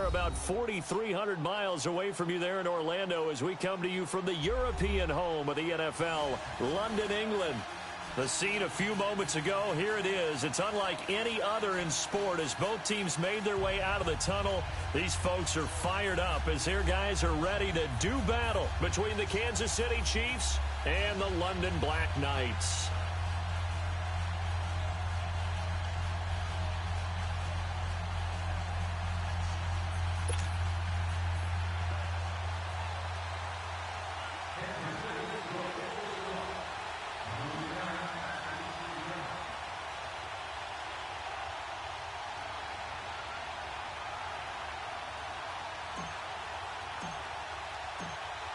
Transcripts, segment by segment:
are about 4,300 miles away from you there in Orlando as we come to you from the European home of the NFL, London, England. The scene a few moments ago, here it is. It's unlike any other in sport as both teams made their way out of the tunnel. These folks are fired up as their guys are ready to do battle between the Kansas City Chiefs and the London Black Knights.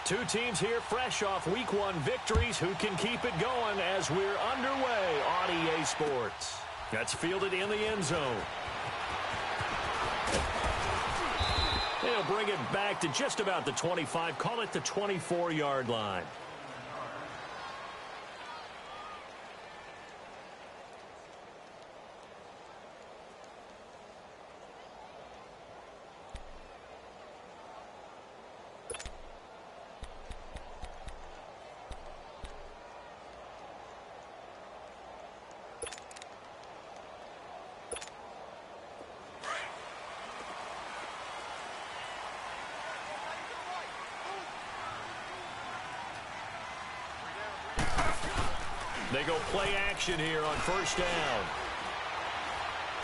Two teams here fresh off Week 1 victories. Who can keep it going as we're underway on EA Sports? That's fielded in the end zone. They'll bring it back to just about the 25. Call it the 24-yard line. They go play action here on first down.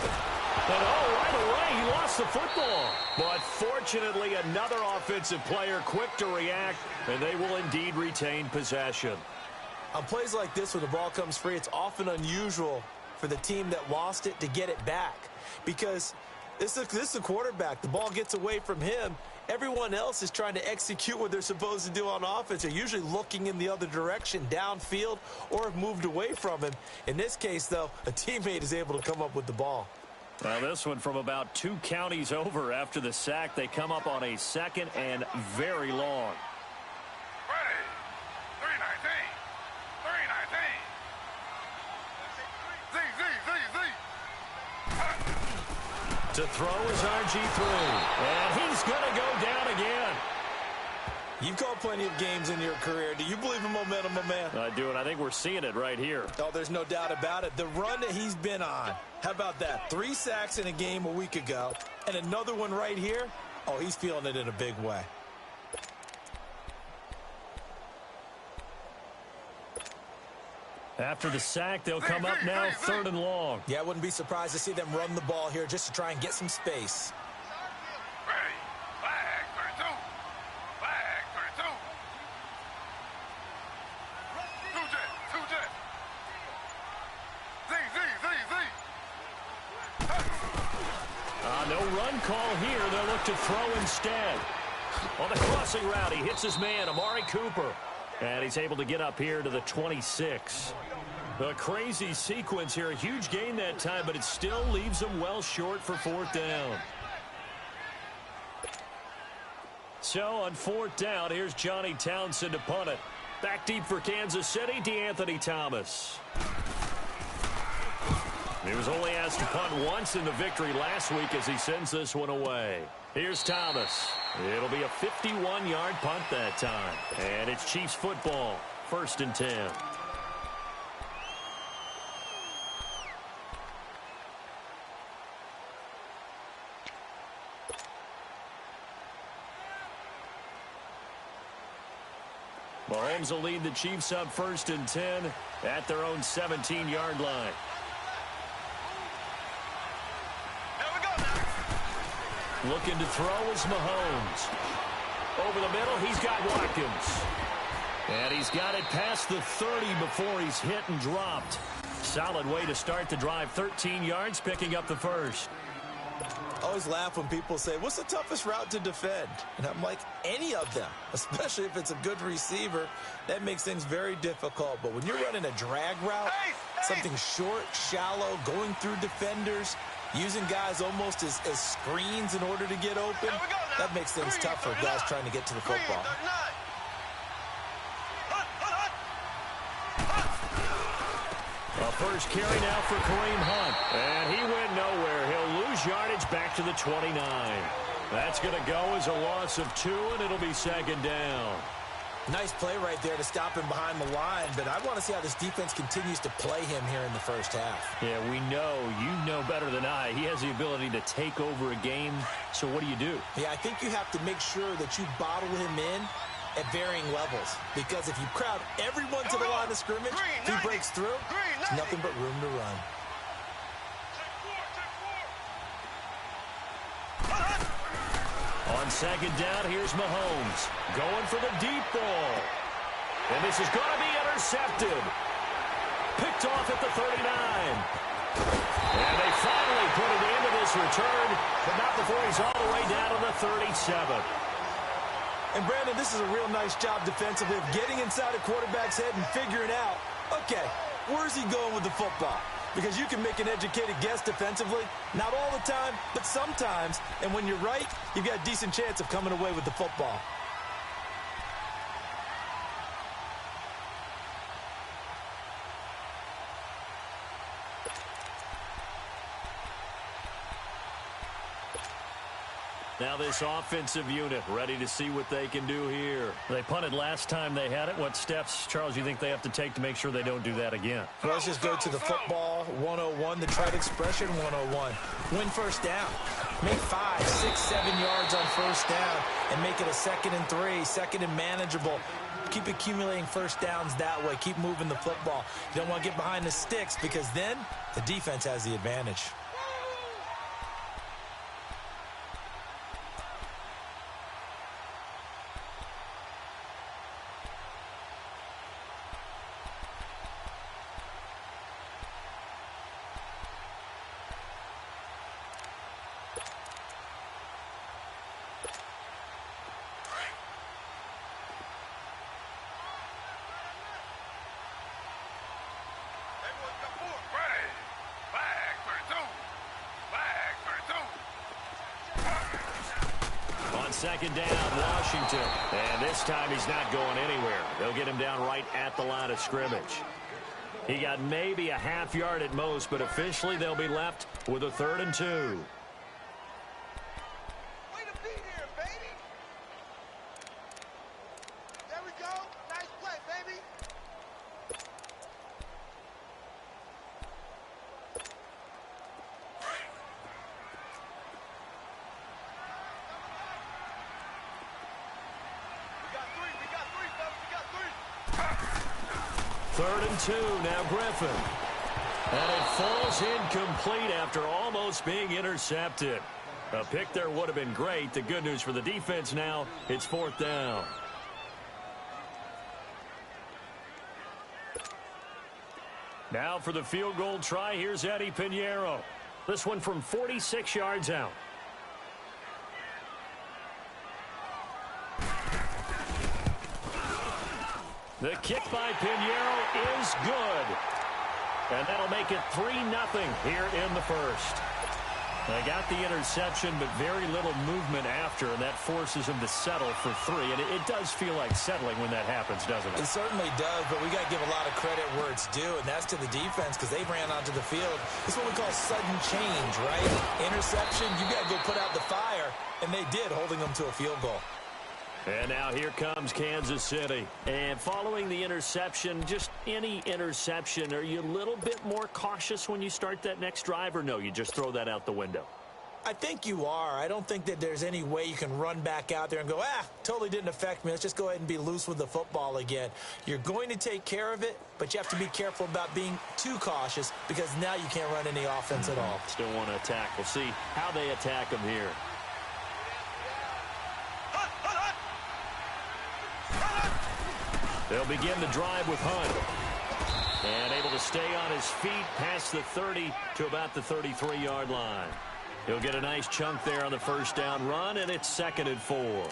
And right away, he lost the football. But fortunately, another offensive player quick to react, and they will indeed retain possession. On plays like this where the ball comes free, it's often unusual for the team that lost it to get it back. Because this is a quarterback. The ball gets away from him. Everyone else is trying to execute what they're supposed to do on offense. They're usually looking in the other direction, downfield, or have moved away from him. In this case, though, a teammate is able to come up with the ball. Well, this one from about 2 counties over after the sack. They come up on a second and very long. Ready. 319. 319. To throw is RG3. And he's going to go down again. You've called plenty of games in your career. Do you believe in momentum, my man? I do, and I think we're seeing it right here. Oh, there's no doubt about it. The run that he's been on. How about that? 3 sacks in a game a week ago, and another one right here. Oh, he's feeling it in a big way. After the sack, they'll come up now 3rd and long. Yeah, I wouldn't be surprised to see them run the ball here just to try and get some space. Ready. Flag 32. Flag 32. Two jet. No run call here. They'll look to throw instead. On the crossing route, he hits his man, Amari Cooper. And he's able to get up here to the 26. A crazy sequence here. A huge gain that time, but it still leaves them well short for 4th down. So on 4th down, here's Johnny Townsend to punt it. Back deep for Kansas City, DeAnthony Thomas. He was only asked to punt once in the victory last week as he sends this one away. Here's Thomas. It'll be a 51-yard punt that time. And it's Chiefs football, 1st and 10. Mahomes will lead the Chiefs up 1st and 10 at their own 17-yard line. Looking to throw is Mahomes. Over the middle, he's got Watkins. And he's got it past the 30 before he's hit and dropped. Solid way to start the drive. 13 yards, picking up the first. I always laugh when people say, what's the toughest route to defend? And I'm like, any of them, especially if it's a good receiver. That makes things very difficult. But when you're running a drag route, something short, shallow, going through defenders, using guys almost as screens in order to get open, that makes things tough for guys trying to get to the football. A first carry now for Kareem Hunt. And he went nowhere. He'll lose yardage back to the 29. That that's going to go as a loss of 2, and it'll be second down. Nice play right there to stop him behind the line, but I want to see how this defense continues to play him here in the first half. Yeah, we know. You know better than I. He has the ability to take over a game, so what do? Yeah, I think you have to make sure that you bottle him in at varying levels, because if you crowd everyone to the line of scrimmage, if he breaks through, it's nothing but room to run. On second down, here's Mahomes going for the deep ball. And this is going to be intercepted. Picked off at the 39. And they finally put it into this return, but not before he's all the way down to the 37. And, Brandon, this is a real nice job defensively of getting inside a quarterback's head and figuring out, okay, where's he going with the football? Because you can make an educated guess defensively, not all the time, but sometimes. And when you're right, you've got a decent chance of coming away with the football. Now this offensive unit ready to see what they can do here. They punted last time they had it. What steps, Charles, you think they have to take to make sure they don't do that again? Well, let's just go to the football 101, the trite expression 101. Win first down. Make 5, 6, 7 yards on first down and make it a 2nd and 3, 2nd and manageable. Keep accumulating first downs that way. Keep moving the football. You don't want to get behind the sticks because then the defense has the advantage. Second down, Washington. And this time he's not going anywhere. They'll get him down right at the line of scrimmage. He got maybe a half yard at most, but officially they'll be left with a 3rd and 2. Way to be here, baby. There we go. Nice play, baby. Third and 2, now Griffin. And it falls incomplete after almost being intercepted. A pick there would have been great. The good news for the defense now, it's 4th down. Now for the field goal try, here's Eddie Pinheiro. This one from 46 yards out. The kick by Pinheiro is good. And that'll make it 3-0 here in the first. They got the interception, but very little movement after, and that forces him to settle for 3. And it does feel like settling when that happens, doesn't it? It certainly does, but we got to give a lot of credit where it's due, and that's to the defense because they ran onto the field. This is what we call sudden change, right? Interception, you got to go put out the fire, and they did, holding them to a field goal. And now here comes Kansas City. And following the interception, just any interception, are you a little bit more cautious when you start that next drive, or no, you just throw that out the window? I think you are. I don't think that there's any way you can run back out there and go, totally didn't affect me. Let's just go ahead and be loose with the football again. You're going to take care of it, but you have to be careful about being too cautious because now you can't run any offense at all. Still want to attack. We'll see how they attack him here. They'll begin the drive with Hunt. And able to stay on his feet past the 30 to about the 33-yard line. He'll get a nice chunk there on the first down run, and it's 2nd and 4.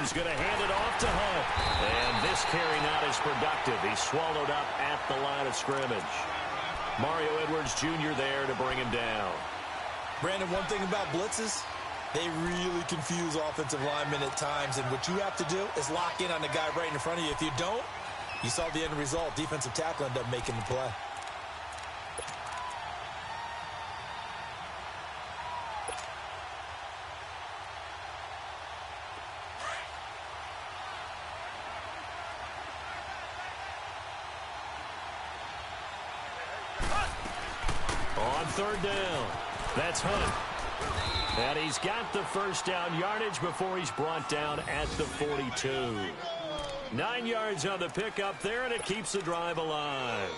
Mahomes going to hand it off to Hunt. And this carry not as productive. He's swallowed up at the line of scrimmage. Mario Edwards Jr. there to bring him down. Brandon, one thing about blitzes, they really confuse offensive linemen at times, and what you have to do is lock in on the guy right in front of you. If you don't, you saw the end result. Defensive tackle ended up making the play. On third down, that's Hunt. And he's got the first down yardage before he's brought down at the 42. 9 yards on the pickup there, and it keeps the drive alive.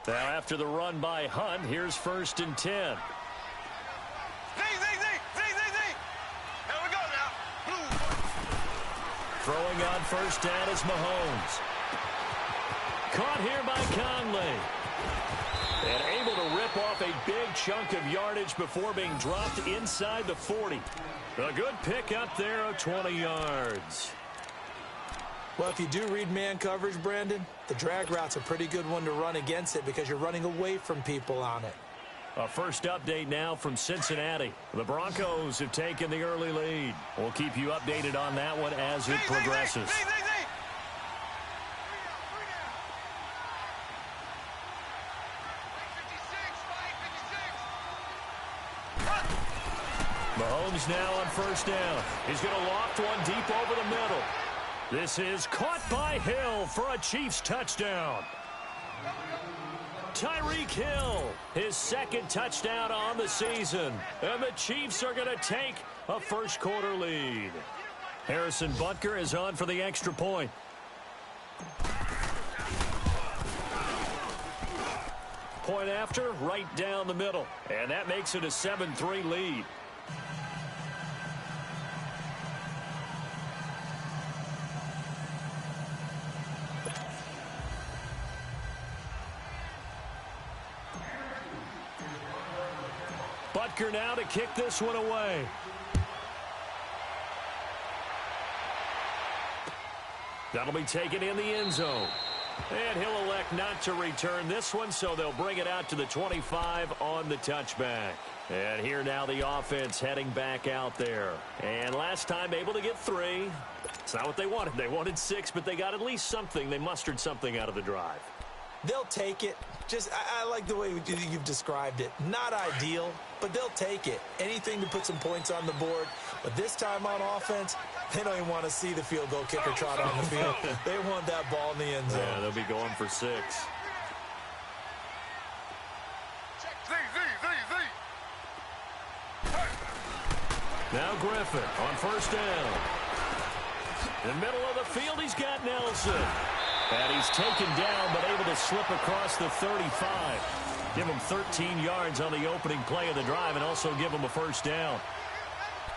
Now after the run by Hunt, here's 1st and 10. Here we go now. Throwing on first down is Mahomes. Caught here by Conley. And able to rip off a big chunk of yardage before being dropped inside the 40. A good pickup there of 20 yards. Well, if you do read man coverage, Brandon, the drag route's a pretty good one to run against it because you're running away from people on it. A first update now from Cincinnati. The Broncos have taken the early lead. We'll keep you updated on that one as it progresses. Mahomes now on first down. He's going to loft one deep over the middle. This is caught by Hill for a Chiefs touchdown. Tyreek Hill, his 2nd touchdown on the season. And the Chiefs are going to take a first quarter lead. Harrison Butker is on for the extra point. Point after, right down the middle. And that makes it a 7-3 lead. Butker now to kick this one away. That'll be taken in the end zone. And he'll elect not to return this one, so they'll bring it out to the 25 on the touchback. And here now the offense heading back out there. And last time able to get 3. It's not what they wanted. They wanted 6, but they got at least something. They mustered something out of the drive. They'll take it. I like the way you've described it. Not ideal, but they'll take it. Anything to put some points on the board. But this time on offense, they don't even want to see the field goal kicker trot on the field. They want that ball in the end zone. Yeah, they'll be going for 6. Now Griffin on first down. In the middle of the field, he's got Nelson. And he's taken down, but able to slip across the 35. Give him 13 yards on the opening play of the drive and also give him a first down.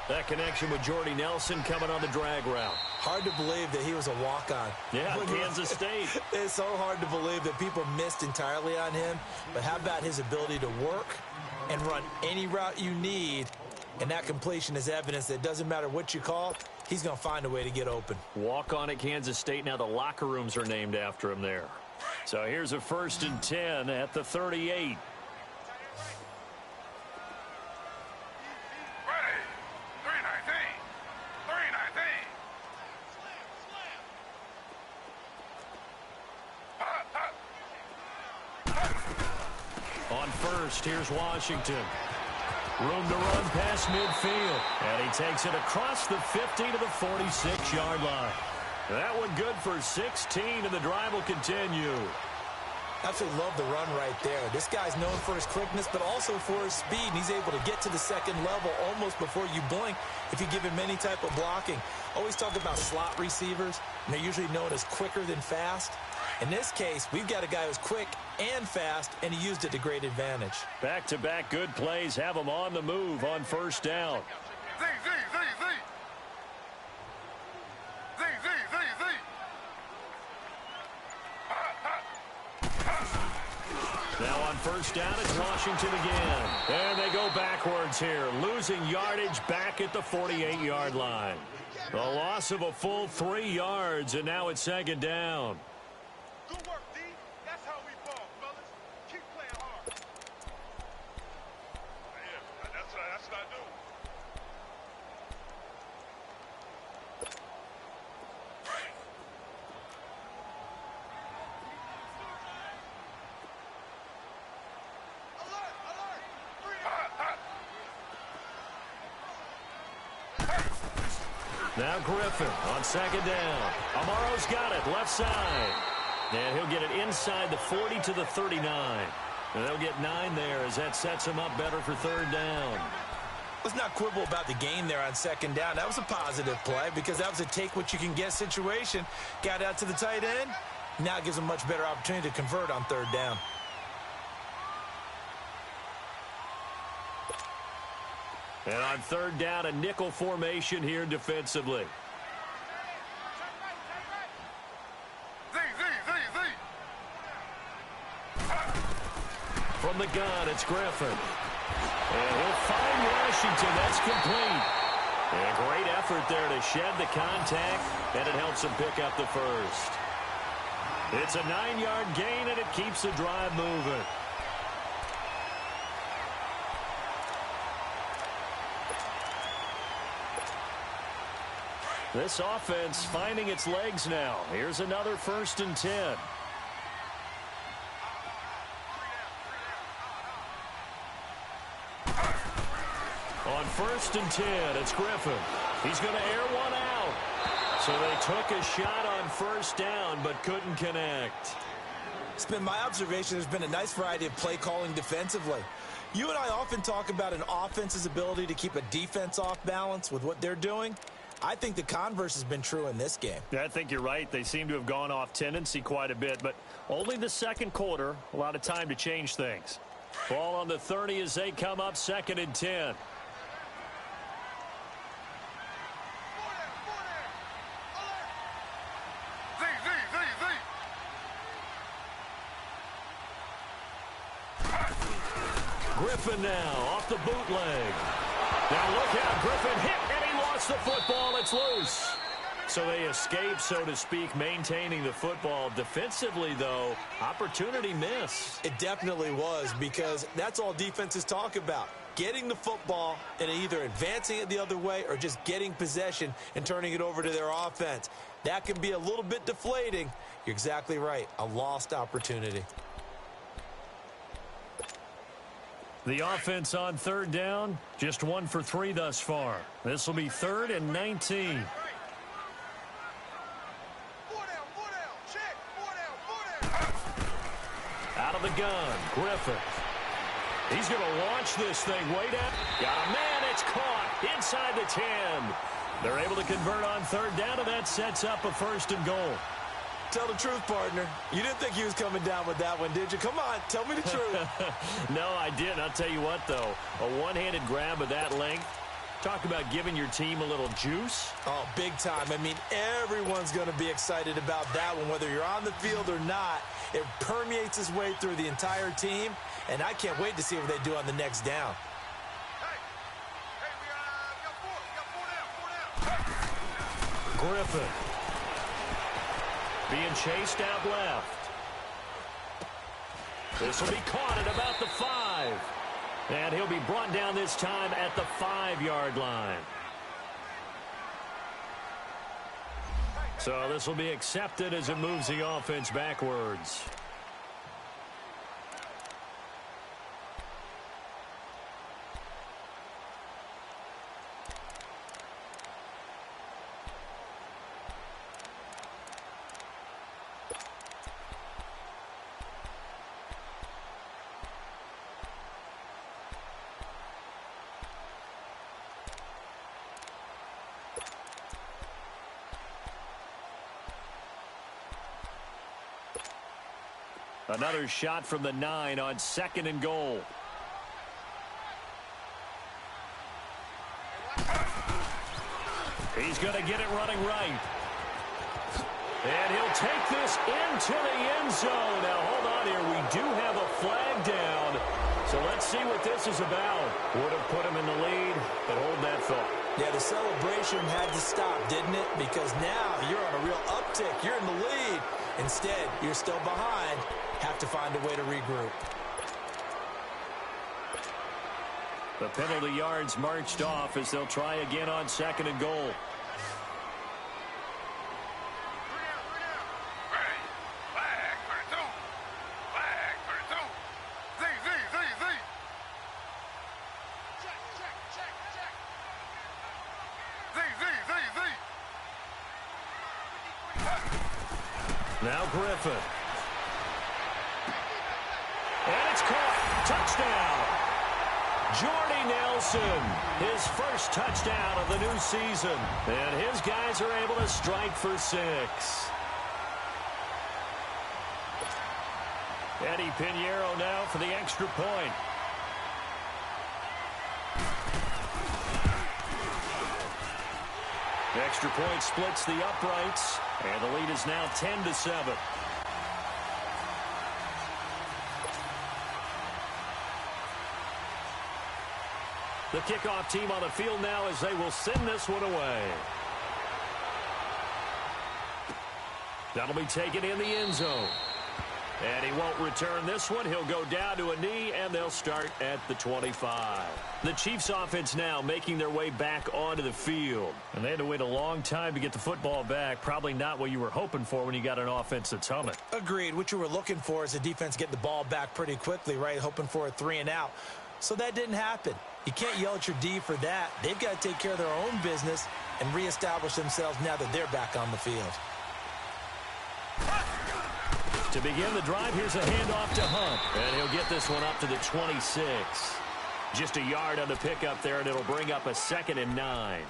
That connection with Jordy Nelson coming on the drag route. Hard to believe that he was a walk-on. Yeah, Kansas State. It's so hard to believe that people missed entirely on him. But how about his ability to work and run any route you need? And that completion is evidence that it doesn't matter what you call, he's going to find a way to get open. Walk on at Kansas State. Now the locker rooms are named after him there. So here's a 1st and 10 at the 38. On first, here's Washington. Room to run past midfield. And he takes it across the 50 to the 46-yard line. That one good for 16, and the drive will continue. Absolutely love the run right there. This guy's known for his quickness, but also for his speed. He's able to get to the second level almost before you blink if you give him any type of blocking. Always talk about slot receivers, and they're usually known as quicker than fast. In this case, we've got a guy who's quick and fast, and he used it to great advantage. Back-to-back good plays have him on the move on first down. first down. It's Washington again. And they go backwards here, losing yardage back at the 48-yard line. A loss of a full 3 yards, and now it's second down. Good work, D. That's how we ball, fellas. Keep playing hard. Yeah, that's what I do. Now Griffin on second down. Amaro's got it, left side. And he'll get it inside the 40 to the 39. And they'll get 9 there as that sets him up better for third down. Let's not quibble about the gain there on second down. That was a positive play because that was a take-what-you-can-get situation. Got out to the tight end. Now gives him a much better opportunity to convert on third down. And on third down, a nickel formation here defensively. From the gun, it's Griffin. And he'll find Washington. That's complete. And a great effort there to shed the contact, and it helps him pick up the first. It's a 9-yard gain, and it keeps the drive moving. This offense finding its legs now. Here's another 1st and 10. On 1st and 10, it's Griffin. He's going to air one out. So they took a shot on first down, but couldn't connect. It's been my observation there's been a nice variety of play calling defensively. You and I often talk about an offense's ability to keep a defense off balance with what they're doing. I think the converse has been true in this game. Yeah, I think you're right. They seem to have gone off tendency quite a bit, but only the second quarter, a lot of time to change things. Ball on the 30 as they come up 2nd and 10. Griffin now off the bootleg. Now look out, Griffin hit, and he lost the football. It's loose. So they escape, so to speak, maintaining the football. Defensively, though, opportunity miss. It definitely was, because that's all defenses talk about. Getting the football and either advancing it the other way or just getting possession and turning it over to their offense. That can be a little bit deflating. You're exactly right. A lost opportunity. The offense on third down, just 1 for 3 thus far. This will be 3rd and 19. Out of the gun, Griffin. He's going to launch this thing way down. Got a man, it's caught inside the 10. They're able to convert on third down, and that sets up a 1st and goal. Tell the truth, partner. You didn't think he was coming down with that one, did you? Come on, tell me the truth. No, I didn't. I'll tell you what, though. A one-handed grab of that length. Talk about giving your team a little juice. Oh, big time. I mean, everyone's going to be excited about that one, whether you're on the field or not. It permeates its way through the entire team, and I can't wait to see what they do on the next down. Griffin being chased out left. This will be caught at about the 5. And he'll be brought down this time at the 5-yard line. So this will be accepted as it moves the offense backwards. Another shot from the 9 on 2nd and goal. He's going to get it running right. And he'll take this into the end zone. Now, hold on here. We do have a flag down. So let's see what this is about. Would have put him in the lead, but hold that thought. Yeah, the celebration had to stop, didn't it? Because now you're on a real uptick. You're in the lead. Instead, you're still behind. Have to find a way to regroup. The penalty yards marched off as they'll try again on 2nd and goal. Now Griffin. And it's caught. Touchdown. Jordy Nelson, his first touchdown of the new season. And his guys are able to strike for 6. Eddie Pinheiro now for the extra point. The extra point splits the uprights, and the lead is now 10-7. The kickoff team on the field now as they will send this one away. That'll be taken in the end zone. And he won't return this one. He'll go down to a knee, and they'll start at the 25. The Chiefs offense now making their way back onto the field. And they had to wait a long time to get the football back. Probably not what you were hoping for when you got an offense that's humming. Agreed. What you were looking for is the defense getting the ball back pretty quickly, right? Hoping for a 3-and-out. So that didn't happen. You can't yell at your D for that. They've got to take care of their own business and reestablish themselves now that they're back on the field. To begin the drive, here's a handoff to Hunt. And he'll get this one up to the 26. Just a yard on the pickup there, and it'll bring up a 2nd and 9.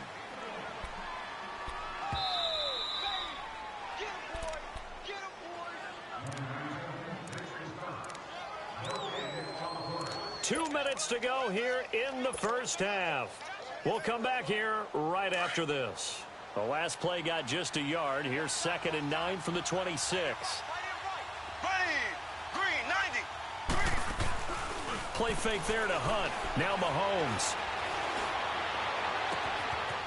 Two minutes to go here in the first half. We'll come back here right after this. The last play got just a yard. Here's 2nd and 9 from the 26. Play fake there to Hunt. Now Mahomes.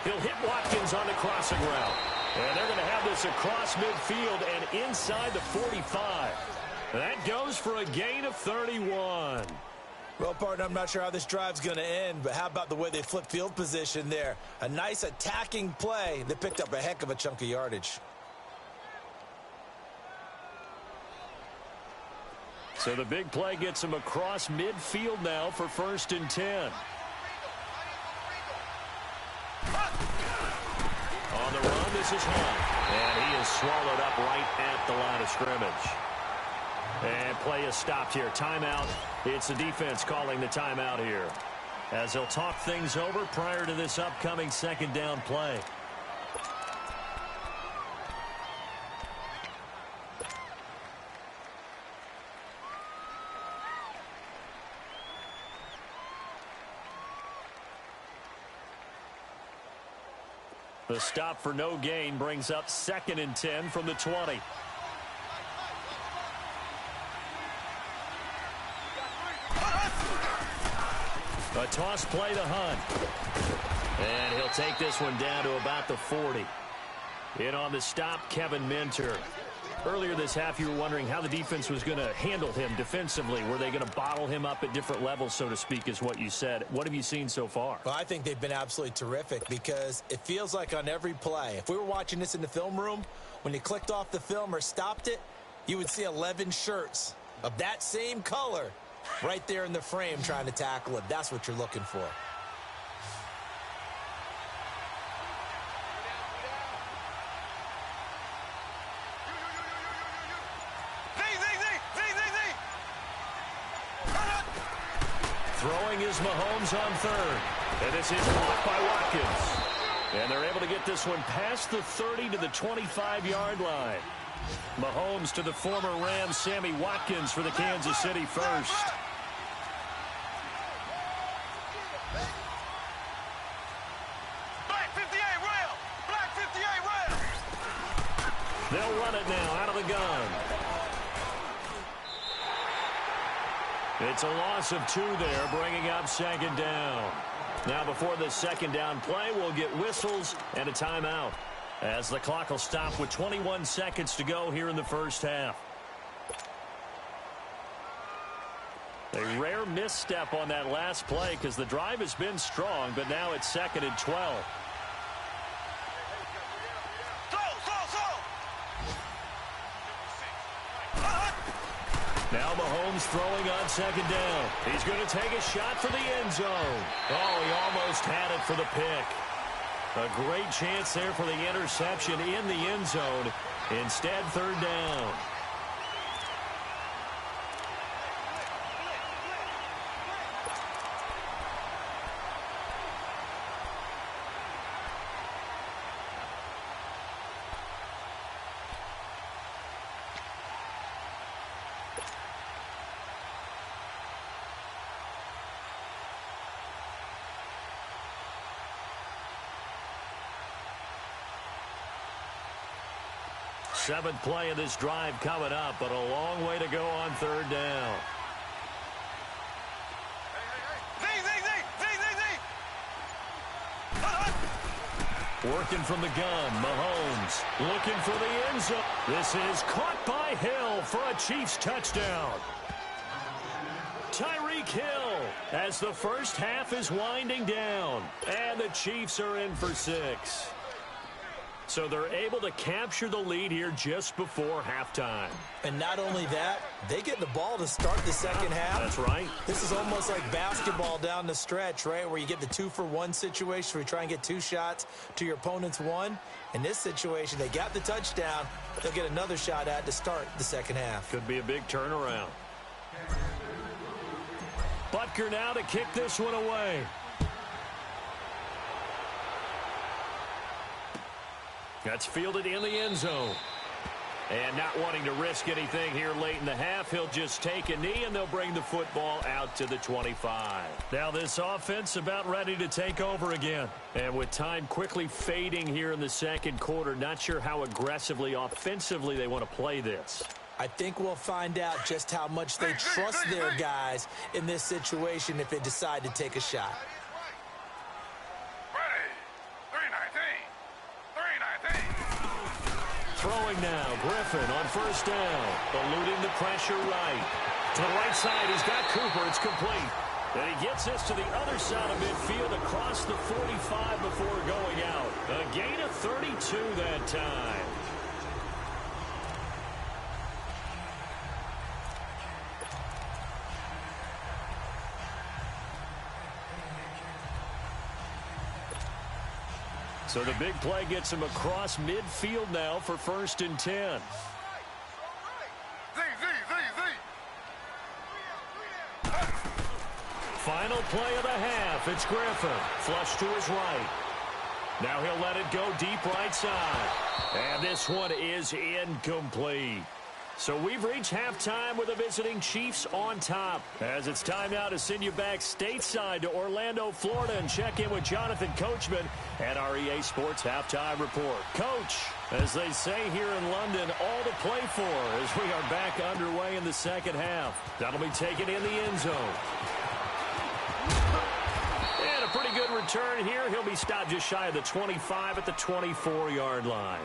He'll hit Watkins on the crossing route. And they're going to have this across midfield and inside the 45. That goes for a gain of 31. Well, partner, I'm not sure how this drive's going to end, but how about the way they flip field position there? A nice attacking play. They picked up a heck of a chunk of yardage. So the big play gets him across midfield now for 1st and 10. On the run, this is Hunt. And he is swallowed up right at the line of scrimmage. And play is stopped here. Timeout. It's the defense calling the timeout here, as they'll talk things over prior to this upcoming 2nd down play. The stop for no gain brings up 2nd and 10 from the 20. A toss play to Hunt. And he'll take this one down to about the 40. In on the stop, Kevin Minter. Earlier this half, you were wondering how the defense was going to handle him defensively. Were they going to bottle him up at different levels, so to speak, is what you said. What have you seen so far? Well, I think they've been absolutely terrific because it feels like on every play, if we were watching this in the film room, when you clicked off the film or stopped it, you would see 11 shirts of that same color right there in the frame trying to tackle it. That's what you're looking for. Throwing is Mahomes on 3rd. And this is blocked by Watkins. And they're able to get this one past the 30 to the 25-yard line. Mahomes to the former Ram, Sammy Watkins, for the Kansas City first. Black 58 rail! Black 58 rail! They'll run it now out of the gun. It's a loss of 2 there, bringing up second down. Now before this second down play, we'll get whistles and a timeout, as the clock will stop with 21 seconds to go here in the first half. A rare misstep on that last play because the drive has been strong, but now it's 2nd and 12. Now Mahomes throwing on second down. He's going to take a shot for the end zone. Oh, he almost had it for the pick. A great chance there for the interception in the end zone. Instead, 3rd down. Seventh play of this drive coming up, but a long way to go on 3rd down. Working from the gun, Mahomes looking for the end zone. This is caught by Hill for a Chiefs touchdown. Tyreek Hill as the first half is winding down, and the Chiefs are in for 6. So they're able to capture the lead here just before halftime. And not only that, they get the ball to start the second half. That's right. This is almost like basketball down the stretch, right, where you get the 2-for-1 situation where you try and get 2 shots to your opponent's 1. In this situation, they got the touchdown. They'll get another shot at to start the second half. Could be a big turnaround. Butker now to kick this one away. That's fielded in the end zone. And not wanting to risk anything here late in the half, he'll just take a knee, and they'll bring the football out to the 25. Now this offense about ready to take over again. And with time quickly fading here in the second quarter, not sure how aggressively, offensively they want to play this. I think we'll find out just how much they trust their guys in this situation if they decide to take a shot. Throwing now, Griffin on first down, eluding the pressure right. To the right side, he's got Cooper. It's complete. And he gets this to the other side of midfield across the 45 before going out. A gain of 32 that time. So the big play gets him across midfield now for 1st and 10. Final play of the half. It's Griffin. Flush to his right. Now he'll let it go deep right side. And this one is incomplete. So we've reached halftime with the visiting Chiefs on top. As it's time now to send you back stateside to Orlando, Florida, and check in with Jonathan Coachman at our EA Sports Halftime Report. Coach, as they say here in London, all to play for as we are back underway in the second half. That'll be taken in the end zone. And a pretty good return here. He'll be stopped just shy of the 25 at the 24-yard line.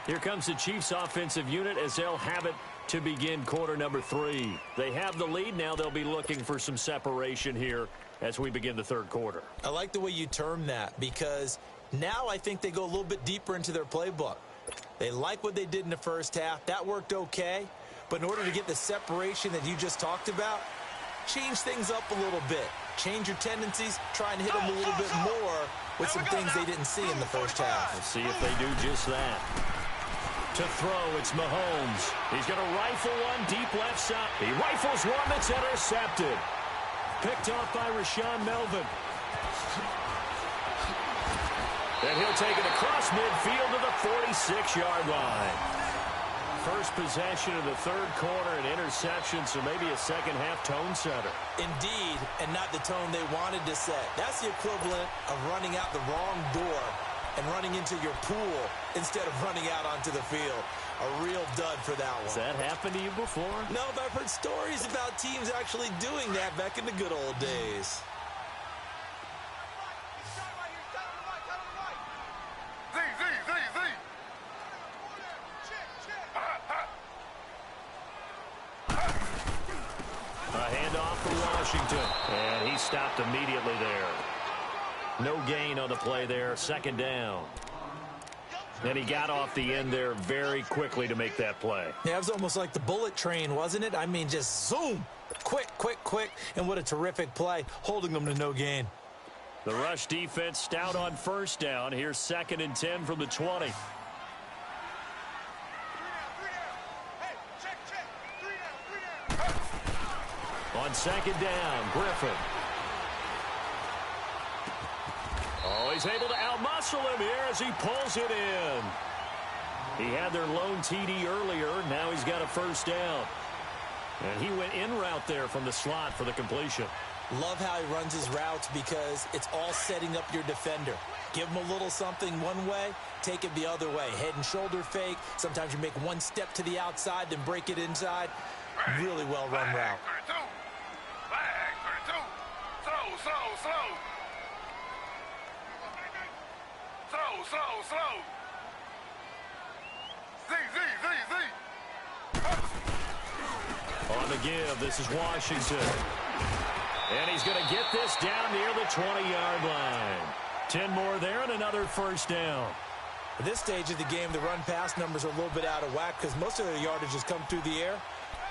Here comes the Chiefs offensive unit as they'll have it to begin quarter number 3. They have the lead. Now they'll be looking for some separation here as we begin the third quarter. I like the way you term that because now I think they go a little bit deeper into their playbook. They like what they did in the first half. That worked okay. But in order to get the separation that you just talked about, change things up a little bit. Change your tendencies. Try and hit them a little bit more with some things they didn't see in the first half. Let's see if they do just that. To throw, it's Mahomes. He's going to rifle one deep left side. He rifles one that's intercepted. Picked off by Rashawn Melvin. And he'll take it across midfield to the 46-yard line. First possession of the third quarter, an interception, so maybe a second-half tone setter. Indeed, and not the tone they wanted to set. That's the equivalent of running out the wrong door and running into your pool instead of running out onto the field. A real dud for that one. Has that happened to you before? No, but I've heard stories about teams actually doing that back in the good old days. A handoff for Washington. And he stopped immediately there. No gain on the play there. Second down. And he got off the end there very quickly to make that play. Yeah, it was almost like the bullet train, wasn't it? I mean, just zoom. Quick, quick, quick. And what a terrific play, holding them to no gain. The rush defense stout on first down. Here's 2nd and 10 from the 20. On 2nd down, Griffin. Oh, he's able to outmuscle him here as he pulls it in. He had their lone TD earlier. Now he's got a first down. And he went in route there from the slot for the completion. Love how he runs his routes because it's all setting up your defender. Give him a little something one way, take it the other way. Head and shoulder fake. Sometimes you make one step to the outside, then break it inside. Really well-run route. On the give, this is Washington. And he's going to get this down near the 20-yard line. 10 more there and another first down. At this stage of the game, the run-pass numbers are a little bit out of whack because most of their yardage has come through the air.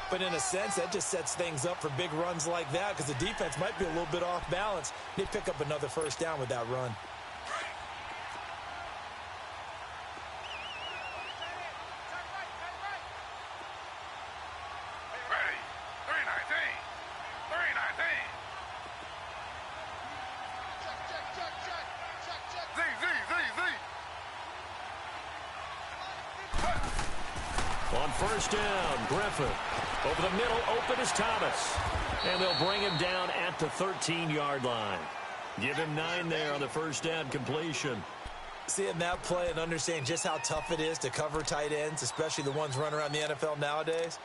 But in a sense, that just sets things up for big runs like that because the defense might be a little bit off balance. They pick up another first down with that run. On first down, Griffin. Over the middle, open is Thomas. And they'll bring him down at the 13-yard line. Give him 9 there on the first down completion. Seeing that play and understanding just how tough it is to cover tight ends, especially the ones running around the NFL nowadays,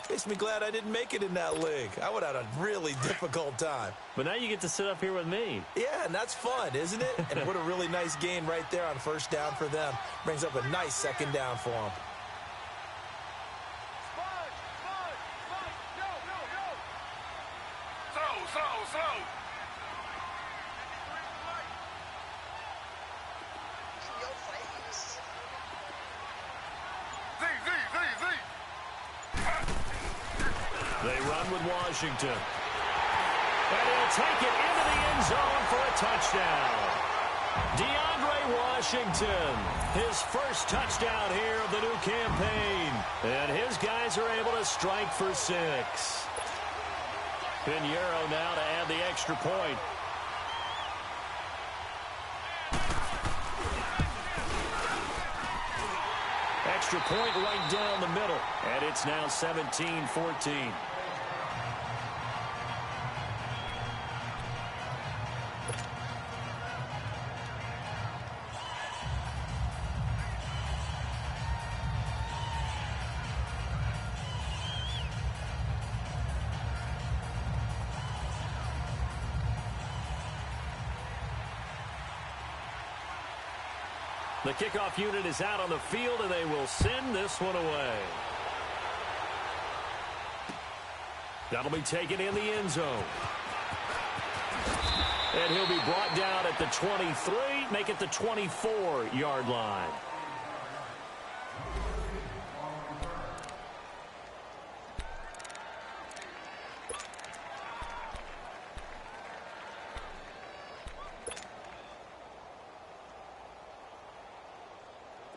makes me glad I didn't make it in that league. I would have had a really difficult time. But now you get to sit up here with me. Yeah, and that's fun, isn't it? And what a really nice gain right there on first down for them. Brings up a nice second down for them. They run with Washington. And he'll take it into the end zone for a touchdown. DeAndre Washington, his first touchdown here of the new campaign. And his guys are able to strike for 6. Pinheiro now to add the extra point. Extra point right down the middle. And it's now 17-14. The kickoff unit is out on the field, and they will send this one away. That'll be taken in the end zone. And he'll be brought down at the 23, make it the 24-yard line.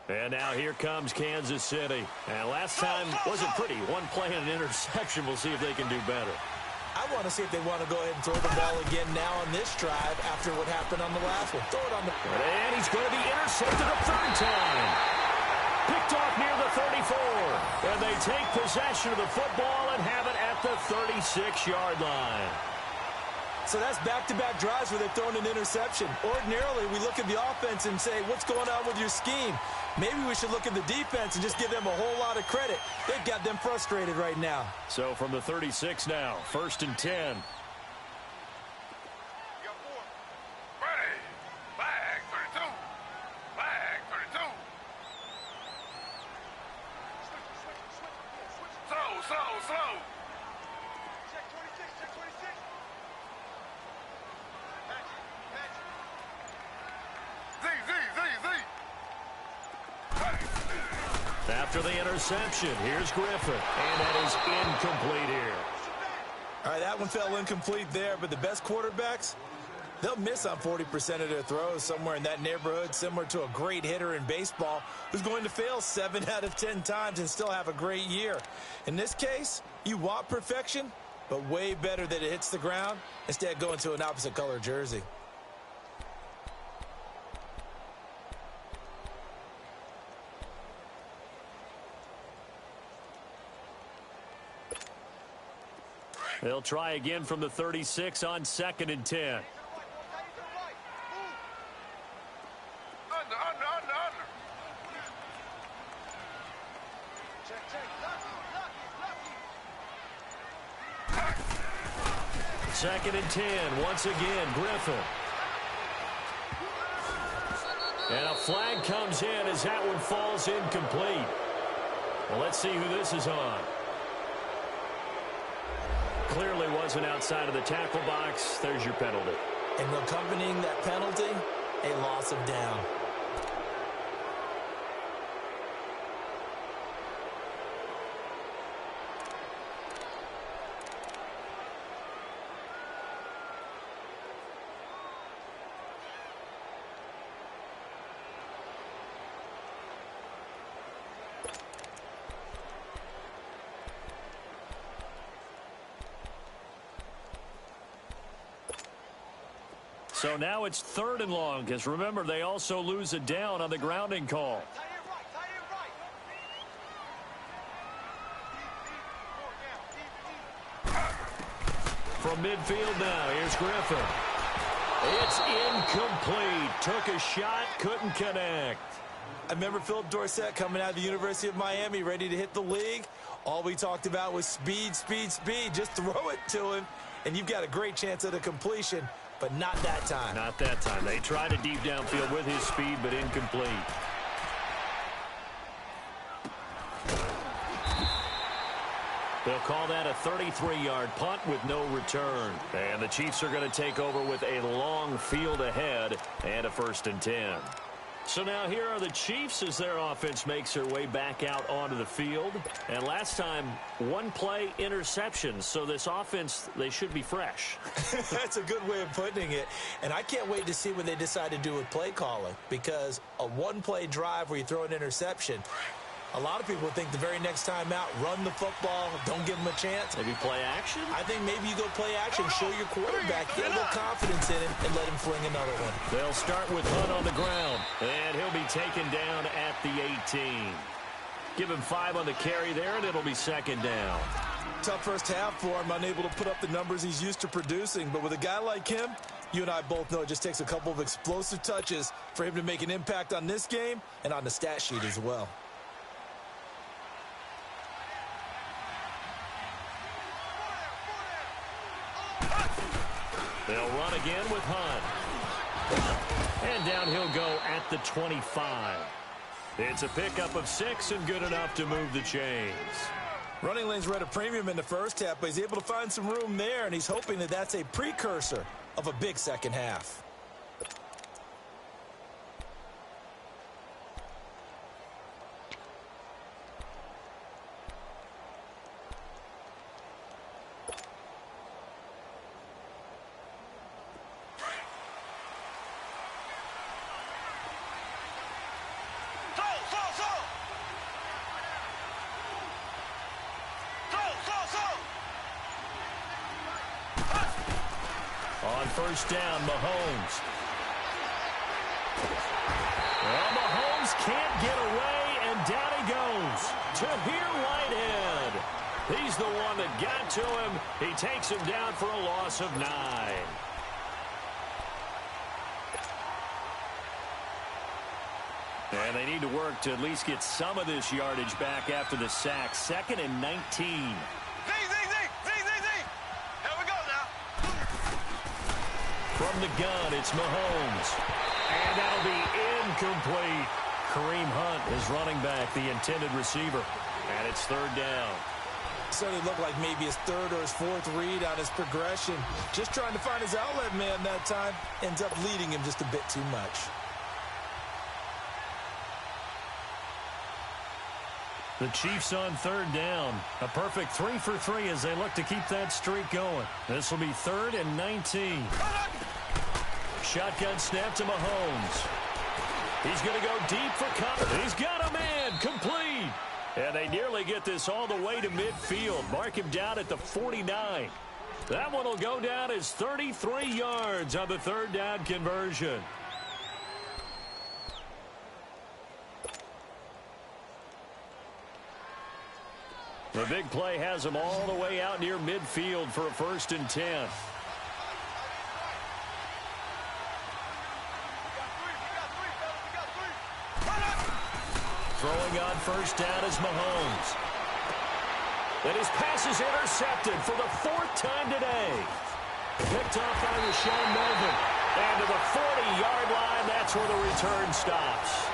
And now here comes Kansas City. And last time wasn't pretty. One play and an interception. We'll see if they can do better. I want to see if they want to go ahead and throw the ball again now on this drive after what happened on the last one. Throw it on the... And he's going to be intercepted a third time. Picked off near the 34. And they take possession of the football and have it at the 36-yard line. So that's back-to-back drives where they've thrown an interception. Ordinarily, we look at the offense and say, what's going on with your scheme? Maybe we should look at the defense and just give them a whole lot of credit. They've got them frustrated right now. So from the 36 now, 1st and 10. Ready. Flag 32. Flag 32. Slow. Check 26. Z. After the interception, here's Griffin. And that is incomplete here. All right, that one fell incomplete there, but the best quarterbacks, they'll miss on 40% of their throws, somewhere in that neighborhood, similar to a great hitter in baseball who's going to fail 7 out of 10 times and still have a great year. In this case, you want perfection, but way better that it hits the ground instead of going to an opposite color jersey. They'll try again from the 36 on 2nd and 10. Under. Check. Lucky. 2nd and 10. Once again, Griffin. And a flag comes in as that one falls incomplete. Well, let's see who this is on. Clearly wasn't outside of the tackle box. There's your penalty. And accompanying that penalty, a loss of down. So now it's 3rd and long, because remember, they also lose a down on the grounding call. Tie it right. From midfield now, here's Griffin. It's incomplete. Took a shot, couldn't connect. I remember Philip Dorsett coming out of the University of Miami, ready to hit the league. All we talked about was speed. Just throw it to him, and you've got a great chance at a completion. But not that time. Not that time. They tried a deep downfield with his speed, but incomplete. They'll call that a 33-yard punt with no return. And the Chiefs are going to take over with a long field ahead and a 1st and 10. So now here are the Chiefs as their offense makes their way back out onto the field. And last time, 1-play interception. So this offense, they should be fresh. That's a good way of putting it. And I can't wait to see what they decide to do with play calling. Because a 1-play drive where you throw an interception, a lot of people think the very next time out, run the football, don't give them a chance. Maybe play action? I think maybe you go play action, show your quarterback, get a little confidence in him, and let him fling another one. They'll start with Hunt on the ground, and he'll be taken down at the 18. Give him 5 on the carry there, and it'll be 2nd down. Tough first half for him, unable to put up the numbers he's used to producing. But with a guy like him, you and I both know it just takes a couple of explosive touches for him to make an impact on this game and on the stat sheet as well. They'll run again with Hunt. And down he'll go at the 25. It's a pickup of 6 and good enough to move the chains. Running lanes were at a premium in the first half, but he's able to find some room there, and he's hoping that that's a precursor of a big second half. On 1st down, Mahomes. Well, Mahomes can't get away, and down he goes to here Whitehead. He's the one that got to him. He takes him down for a loss of 9. And they need to work to at least get some of this yardage back after the sack. 2nd and 19. Z. Here we go now. From the gun, it's Mahomes. And that'll be incomplete. Kareem Hunt is running back, the intended receiver. And it's 3rd down. Certainly looked like maybe his 3rd or his 4th read on his progression. Just trying to find his outlet man that time. Ends up leading him just a bit too much. The Chiefs on 3rd down. A perfect 3 for 3 as they look to keep that streak going. This will be 3rd and 19. Shotgun snap to Mahomes. He's going to go deep for cover. He's got a man. Complete. And they nearly get this all the way to midfield. Mark him down at the 49. That one will go down as 33 yards on the 3rd down conversion. The big play has him all the way out near midfield for a 1st and 10. Throwing on 1st down is Mahomes. And his pass is intercepted for the 4th time today. Picked off by Rashawn Melvin. And to the 40-yard line, that's where the return stops.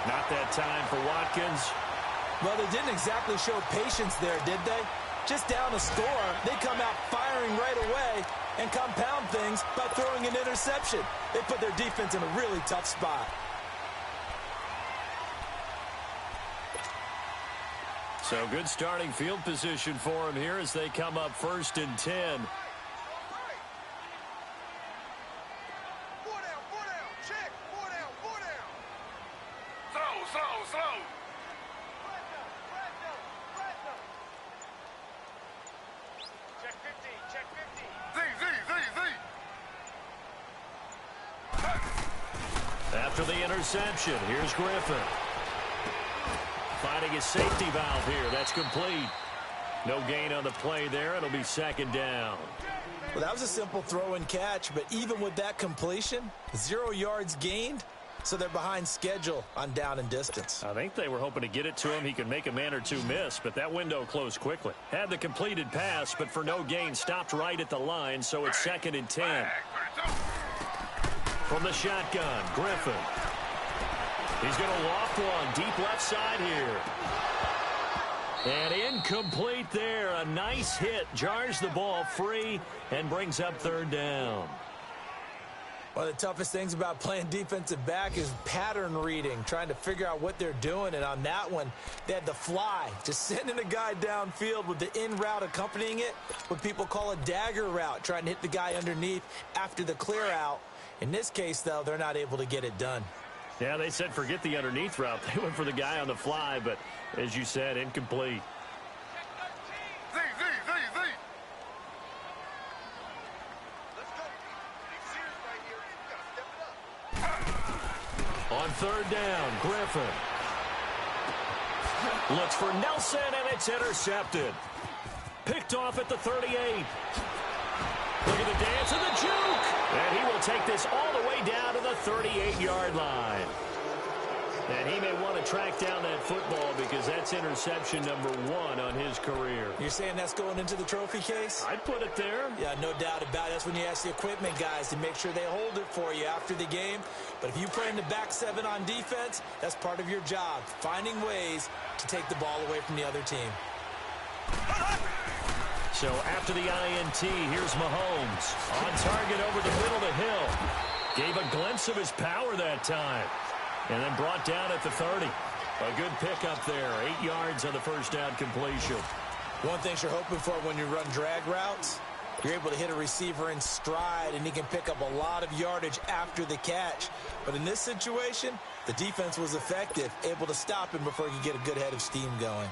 Not that time for Watkins. Well, they didn't exactly show patience there, did they? Just down a score, they come out firing right away and compound things by throwing an interception. They put their defense in a really tough spot. So good starting field position for him here as they come up 1st and 10. 4 down. Check. 4 down. Slow. Check 50. Z. After the interception, here's Griffin. Finding his safety valve here. That's complete. No gain on the play there. It'll be 2nd down. Well, that was a simple throw and catch, but even with that completion, 0 yards gained, so they're behind schedule on down and distance. I think they were hoping to get it to him. He could make a man or two miss, but that window closed quickly. Had the completed pass, but for no gain, stopped right at the line, so it's 2nd and 10. From the shotgun, Griffin. He's going to loft one deep left side here. And incomplete there. A nice hit. Jars the ball free and brings up 3rd down. One of the toughest things about playing defensive back is pattern reading, trying to figure out what they're doing. And on that one, they had the fly, just sending a guy downfield with the in route accompanying it, what people call a dagger route, trying to hit the guy underneath after the clear out. In this case, though, they're not able to get it done. Yeah, they said forget the underneath route. They went for the guy on the fly, but as you said, incomplete. Z. Let's go. He's serious right here. You gotta step it up. On 3rd down, Griffin. Looks for Nelson, and it's intercepted. Picked off at the 38. Look at the dance and the juke. And he will take this all the way down to the 38-yard line. And he may want to track down that football because that's interception number 1 on his career. You're saying that's going into the trophy case? I'd put it there. Yeah, no doubt about it. That's when you ask the equipment guys to make sure they hold it for you after the game. But if you play in the back 7 on defense, that's part of your job, finding ways to take the ball away from the other team. So after the INT, here's Mahomes. On target over the middle to Hill. Gave a glimpse of his power that time. And then brought down at the 30. A good pickup there. 8 yards on the 1st down completion. One thing you're hoping for when you run drag routes, you're able to hit a receiver in stride, and he can pick up a lot of yardage after the catch. But in this situation, the defense was effective, able to stop him before he could get a good head of steam going.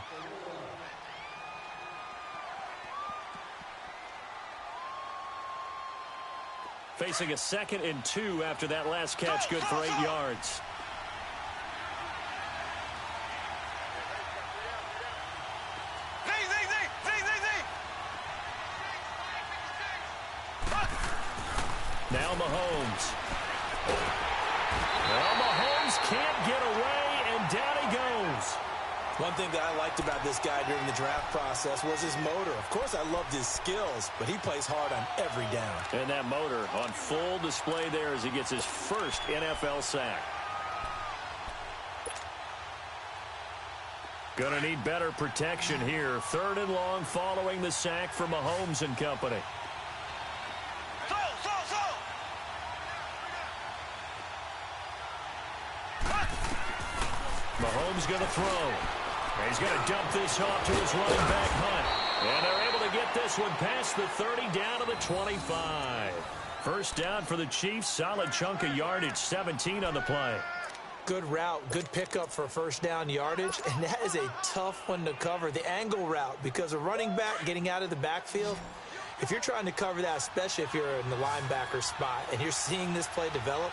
Facing a 2nd and 2 after that last catch, good for 8 yards. Z. One thing that I liked about this guy during the draft process was his motor. Of course, I loved his skills, but he plays hard on every down. And that motor on full display there as he gets his first NFL sack. Going to need better protection here. 3rd and long following the sack from Mahomes and company. Mahomes going to throw. He's going to dump this off to his running back, Hunt. And they're able to get this one past the 30 down to the 25. First down for the Chiefs. Solid chunk of yardage, 17 on the play. Good route, good pickup for first down yardage, and that is a tough one to cover. The angle route, because a running back getting out of the backfield, if you're trying to cover that, especially if you're in the linebacker spot and you're seeing this play develop,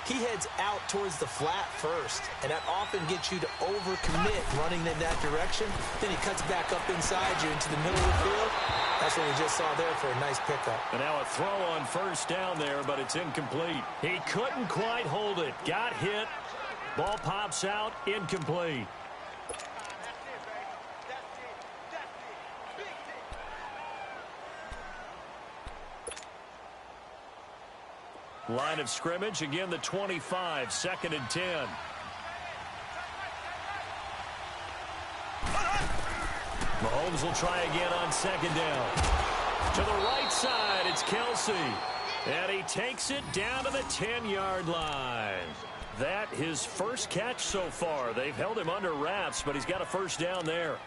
he heads out towards the flat first, and that often gets you to overcommit running in that direction. Then he cuts back up inside you into the middle of the field. That's what we just saw there for a nice pickup. And now a throw on first down there, but it's incomplete. He couldn't quite hold it. Got hit. Ball pops out. Incomplete. Line of scrimmage, again the 25, 2nd and 10. Mahomes will try again on 2nd down. To the right side, it's Kelsey. And he takes it down to the 10-yard line. That his first catch so far. They've held him under wraps, but he's got a first down there.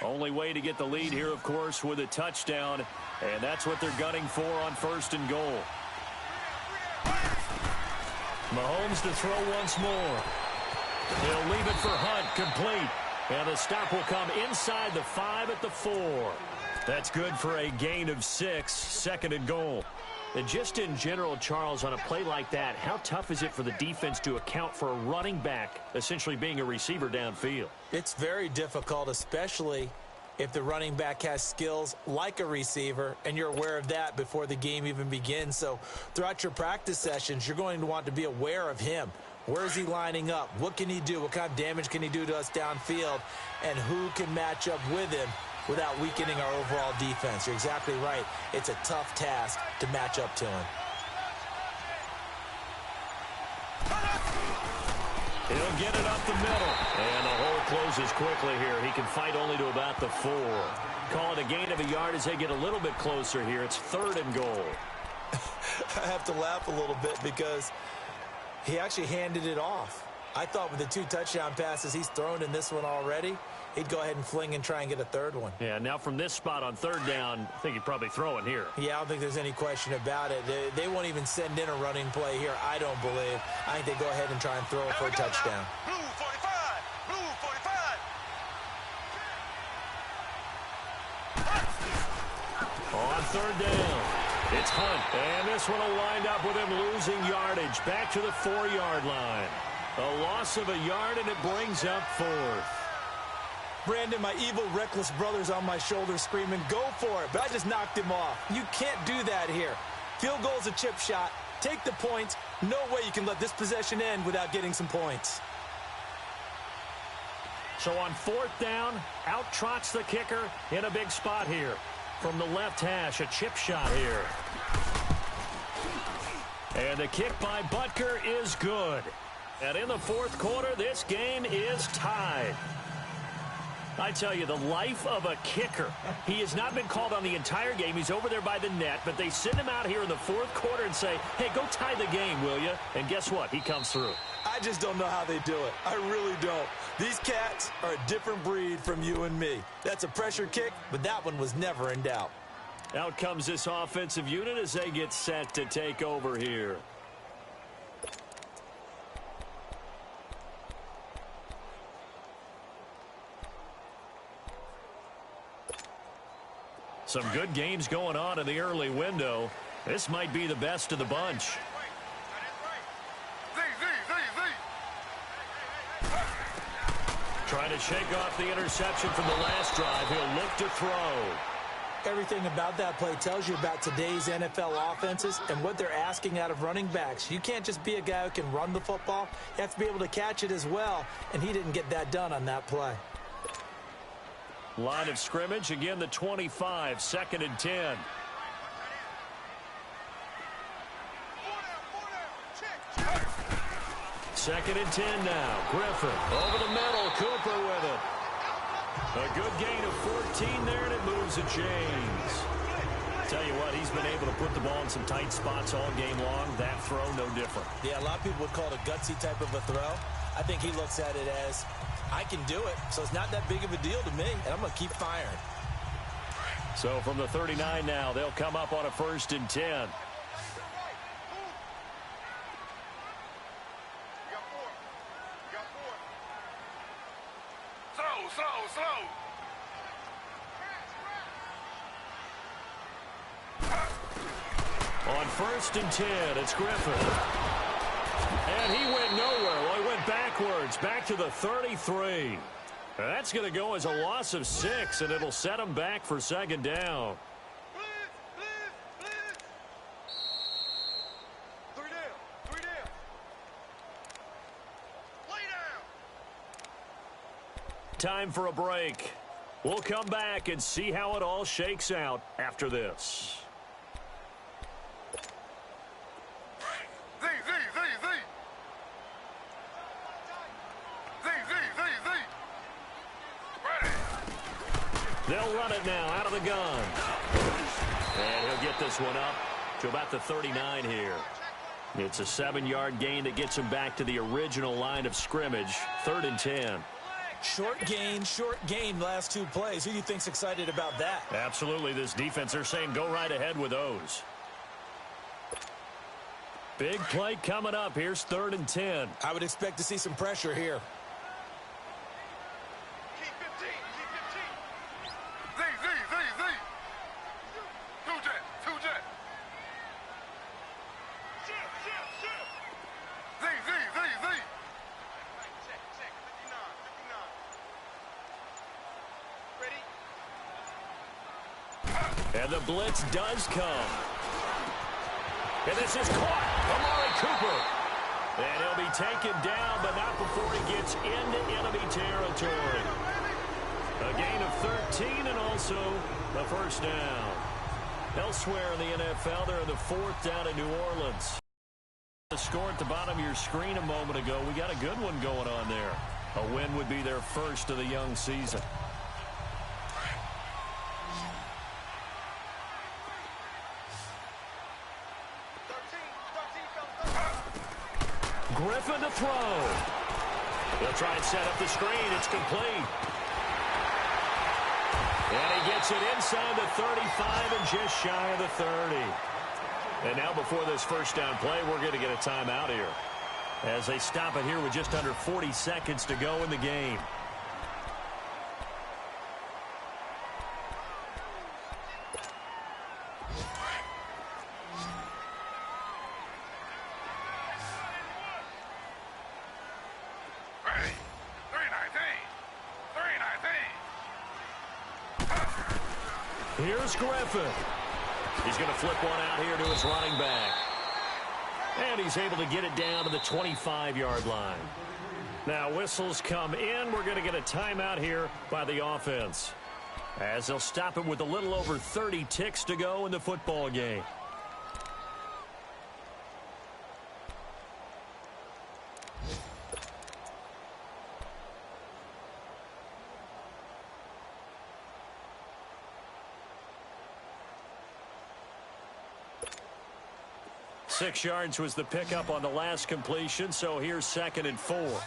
Only way to get the lead here, of course, with a touchdown. And that's what they're gunning for on 1st and goal. Mahomes to throw once more. He'll leave it for Hunt, complete. And the stop will come inside the 5 at the 4. That's good for a gain of 6, 2nd and goal. And just in general, Charles, on a play like that, how tough is it for the defense to account for a running back essentially being a receiver downfield? It's very difficult, especially if the running back has skills like a receiver, and you're aware of that before the game even begins. So throughout your practice sessions, you're going to want to be aware of him. Where is he lining up? What can he do? What kind of damage can he do to us downfield? And who can match up with him without weakening our overall defense? You're exactly right. It's a tough task to match up to him. He'll get it up the middle. And the hole closes quickly here. He can fight only to about the 4. Call it a gain of a yard as they get a little bit closer here. It's 3rd and goal. I have to laugh a little bit because he actually handed it off. I thought with the 2 touchdown passes he's thrown in this one already, he'd go ahead and fling and try and get a 3rd one. Yeah, now from this spot on 3rd down, I think he'd probably throw it here. Yeah, I don't think there's any question about it. They won't even send in a running play here, I don't believe. I think they go ahead and try and throw it for a touchdown. Blue 45! Blue 45! On 3rd down, it's Hunt. And this one will wind up with him losing yardage. Back to the 4-yard line. A loss of a yard, and it brings up 4th. Brandon, my evil, reckless brother's on my shoulder screaming, go for it, but I just knocked him off. You can't do that here. Field goal's a chip shot. Take the points. No way you can let this possession end without getting some points. So on 4th down, out trots the kicker in a big spot here. From the left hash, a chip shot here. And the kick by Butker is good. And in the 4th quarter, this game is tied. I tell you, the life of a kicker. He has not been called on the entire game. He's over there by the net, but they send him out here in the 4th quarter and say, hey, go tie the game, will you? And guess what? He comes through. I just don't know how they do it. I really don't. These cats are a different breed from you and me. That's a pressure kick, but that one was never in doubt. Out comes this offensive unit as they get set to take over here. Some good games going on in the early window. This might be the best of the bunch. Trying to shake off the interception from the last drive. He'll look to throw. Everything about that play tells you about today's NFL offenses and what they're asking out of running backs. You can't just be a guy who can run the football. You have to be able to catch it as well, and he didn't get that done on that play. Line of scrimmage, again the 25, 2nd and 10. Second and 10 now. Griffin over the middle. Cooper with it. A good gain of 14 there, and it moves the chains. Tell you what, he's been able to put the ball in some tight spots all game long. That throw, no different. Yeah, a lot of people would call it a gutsy type of a throw. I think he looks at it as, I can do it, so it's not that big of a deal to me, and I'm going to keep firing. So from the 39 now, they'll come up on a 1st and 10. On 1st and 10, it's Griffin. And he went nowhere. Well, he went backwards, back to the 33. That's going to go as a loss of 6, and it'll set him back for 2nd down. Three down. Lay down. Time for a break. We'll come back and see how it all shakes out after this. They'll run it now out of the gun. And he'll get this one up to about the 39 here. It's a 7-yard gain that gets him back to the original line of scrimmage. 3rd and 10. Short gain last 2 plays. Who do you think's excited about that? Absolutely. This defense, they're saying go right ahead with those. Big play coming up. Here's 3rd and 10. I would expect to see some pressure here. Keep 15. Two jet. Shift. Check. 59. Ready? And the blitz does come. And this is caught. Amari Cooper. And he'll be taken down, but not before he gets into enemy territory. A gain of 13 and also the 1st down. Elsewhere in the NFL, they're in the 4th down in New Orleans. The score at the bottom of your screen a moment ago. We got a good one going on there. A win would be their 1st of the young season. Griffin to throw. They'll try and set up the screen. It's complete. And he gets it inside the 35 and just shy of the 30. And now before this 1st down play, we're going to get a timeout here, as they stop it here with just under 40 seconds to go in the game. Here's Griffin. He's going to flip one out here to his running back. And he's able to get it down to the 25-yard line. Now whistles come in. We're going to get a timeout here by the offense, as they'll stop it with a little over 30 ticks to go in the football game. Six yards was the pickup on the last completion, so here's 2nd and 4.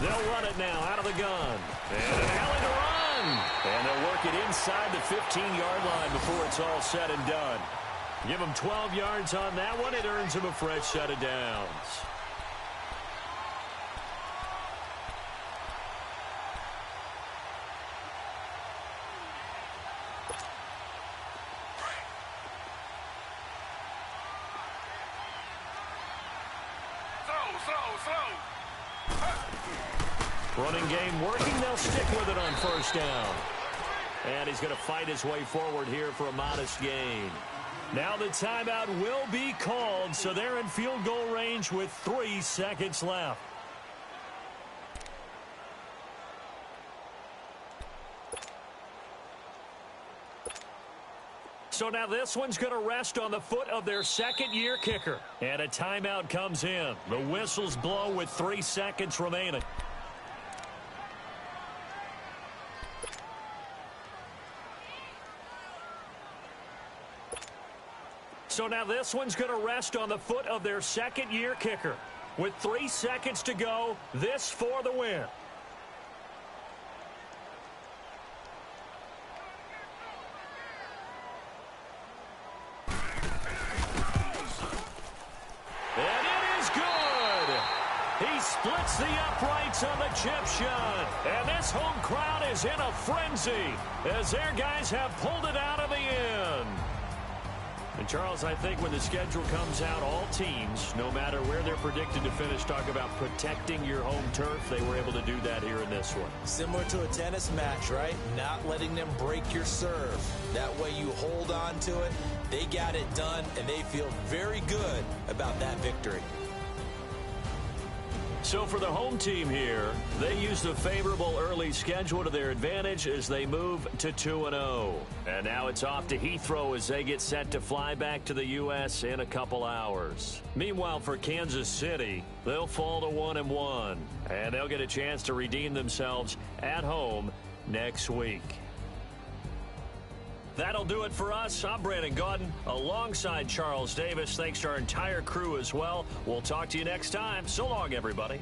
They'll run it now out of the gun. And an alley to run. And they'll work it inside the 15-yard line before it's all said and done. Give them 12 yards on that one. It earns them a fresh set of downs. Running game working. They'll stick with it on first down. And he's going to fight his way forward here for a modest gain. Now the timeout will be called, so they're in field goal range with 3 seconds left. So now this one's going to rest on the foot of their second-year kicker. And a timeout comes in. The whistles blow with 3 seconds remaining. So now this one's going to rest on the foot of their second-year kicker. With 3 seconds to go, this for the win. And it is good! He splits the uprights on the chip shot. And this home crowd is in a frenzy as their guys have pulled it out of the end. And, Charles, I think when the schedule comes out, all teams, no matter where they're predicted to finish, talk about protecting your home turf. They were able to do that here in this one. Similar to a tennis match, right? Not letting them break your serve. That way you hold on to it. They got it done, and they feel very good about that victory. So for the home team here, they used a favorable early schedule to their advantage as they move to 2-0. And now it's off to Heathrow as they get set to fly back to the U.S. in a couple hours. Meanwhile, for Kansas City, they'll fall to 1-1. And they'll get a chance to redeem themselves at home next week. That'll do it for us. I'm Brandon Gaudin alongside Charles Davis. Thanks to our entire crew as well. We'll talk to you next time. So long, everybody.